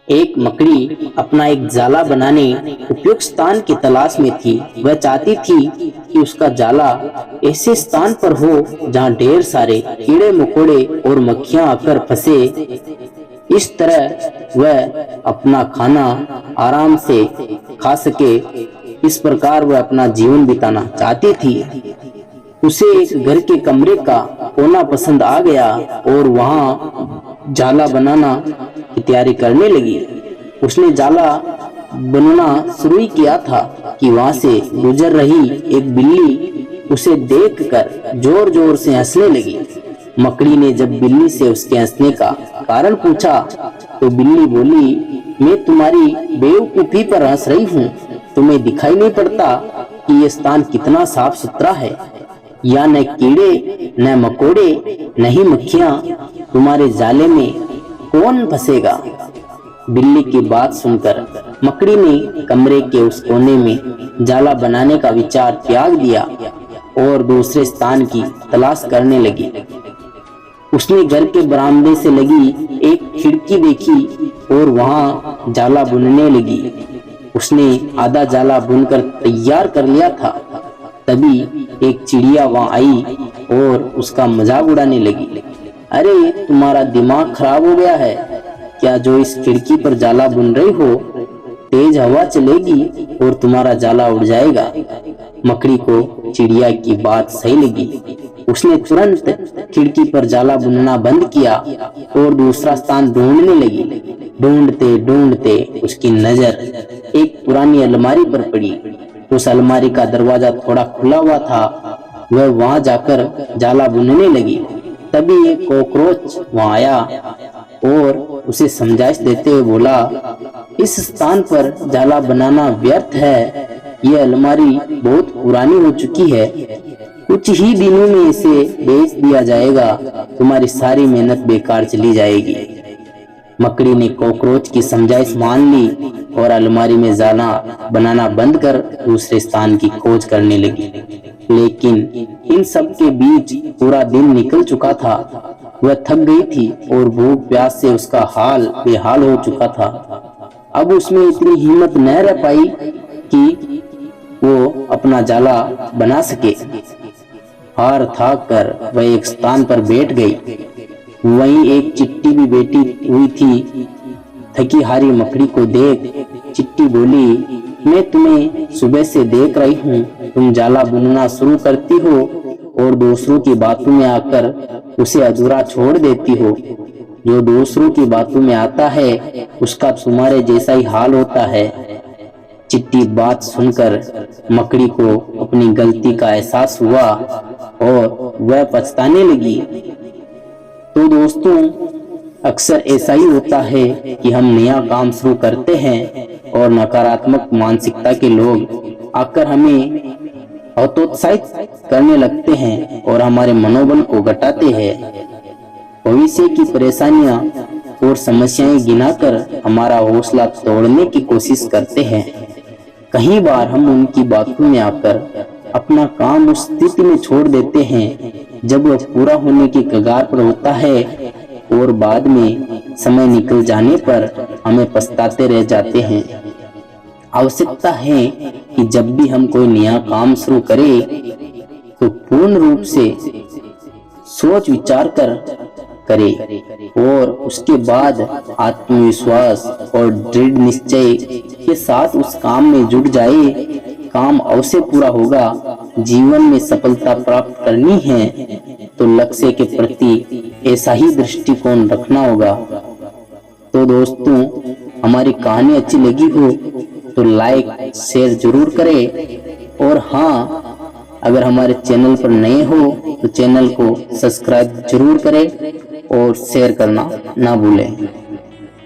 एक मकड़ी अपना एक जाला बनाने उपयुक्त स्थान की तलाश में थी। वह चाहती थी कि उसका जाला ऐसे स्थान पर हो जहां ढेर सारे कीड़े मकोड़े और मक्खियां आकर फंसे। इस तरह वह अपना खाना आराम से खा सके। इस प्रकार वह अपना जीवन बिताना चाहती थी। उसे एक घर के कमरे का कोना पसंद आ गया और वहां जाला बनाना की तैयारी करने लगी। उसने जाला बनना शुरू ही किया था कि वहां से गुजर रही एक बिल्ली उसे देखकर जोर जोर से हंसने लगी। मकड़ी ने जब बिल्ली से उसके हंसने का कारण पूछा तो बिल्ली बोली, मैं तुम्हारी बेवकूफी पर हंस रही हूँ। तुम्हें दिखाई नहीं पड़ता कि ये स्थान कितना साफ सुथरा है। यहाँ न कीड़े न मकोड़े न ही मक्खियां। तुम्हारे जाले में कौन फंसेगा। बिल्ली की बात सुनकर मकड़ी ने कमरे के उस कोने में जाला बनाने का विचार त्याग दिया और दूसरे स्थान की तलाश करने लगी। उसने घर के बरामदे से लगी एक खिड़की देखी और वहां जाला बुनने लगी। उसने आधा जाला बुनकर तैयार कर लिया था। तभी एक चिड़िया वहां आई और उसका मजाक उड़ाने लगी। अरे, तुम्हारा दिमाग खराब हो गया है क्या? जो इस खिड़की पर जाला बुन रही हो? तेज हवा चलेगी और तुम्हारा जाला उड़ जाएगा। मकड़ी को चिड़िया की बात सही लगी। उसने तुरंत खिड़की पर जाला बुनना बंद किया और दूसरा स्थान ढूंढने लगी। ढूंढते ढूंढते उसकी नजर एक पुरानी अलमारी पर पड़ी। उस अलमारी का दरवाजा थोड़ा खुला हुआ था। वह वहां जाकर जाला बुनने लगी। तभी एक कॉकरोच वहां आया और उसे समझाइश देते हुए बोला, इस स्थान पर जाला बनाना व्यर्थ है। यह अलमारी बहुत पुरानी हो चुकी है। कुछ ही दिनों में इसे बेच दिया जाएगा। तुम्हारी सारी मेहनत बेकार चली जाएगी। मकड़ी ने कॉकरोच की समझाइश मान ली और अलमारी में जाला बनाना बंद कर दूसरे स्थान की खोज करने लगी। लेकिन इन सब के बीच पूरा दिन निकल चुका था। वह थक गई थी और भूख प्यास से उसका हाल बेहाल हो चुका था। अब उसमें इतनी हिम्मत न रह पाई कि वो अपना जाला बना सके। हार थाक कर वह एक स्थान पर बैठ गई। वहीं एक चिट्टी भी बैठी हुई थी। थकी हारी मकड़ी को देख चिट्टी बोली, मैं तुम्हें सुबह से देख रही हूँ। तुम जाला बुनना शुरू करती हो और दूसरों की बातों में आकर उसे अधूरा छोड़ देती हो। जो दूसरों की बातों में आता है उसका तुम्हारे जैसा ही हाल होता है। चिट्टी बात सुनकर मकड़ी को अपनी गलती का एहसास हुआ और वह पछताने लगी। तो दोस्तों, अक्सर ऐसा ही होता है कि हम नया काम शुरू करते हैं और नकारात्मक मानसिकता के लोग आकर हमें हतोत्साहित करने लगते हैं और हमारे मनोबल को घटाते हैं। भविष्य की परेशानियां और समस्याएं गिनाकर हमारा हौसला तोड़ने की कोशिश करते हैं। कई बार हम उनकी बातों में आकर अपना काम उस स्थिति में छोड़ देते हैं जब वह पूरा होने की कगार पर होता है और बाद में समय निकल जाने पर हमें पछताते रह जाते हैं। आवश्यकता है कि जब भी हम कोई नया काम शुरू करें तो पूर्ण रूप से सोच विचार कर करें और उसके बाद आत्मविश्वास और दृढ़ निश्चय के साथ उस काम में जुट जाए। काम अवश्य पूरा होगा। जीवन में सफलता प्राप्त करनी है तो लक्ष्य के प्रति ऐसा ही दृष्टिकोण रखना होगा। तो दोस्तों, हमारी कहानी अच्छी लगी हो तो लाइक शेयर जरूर करें और हाँ, अगर हमारे चैनल पर नए हो तो चैनल को सब्सक्राइब जरूर करें और शेयर करना ना भूलें।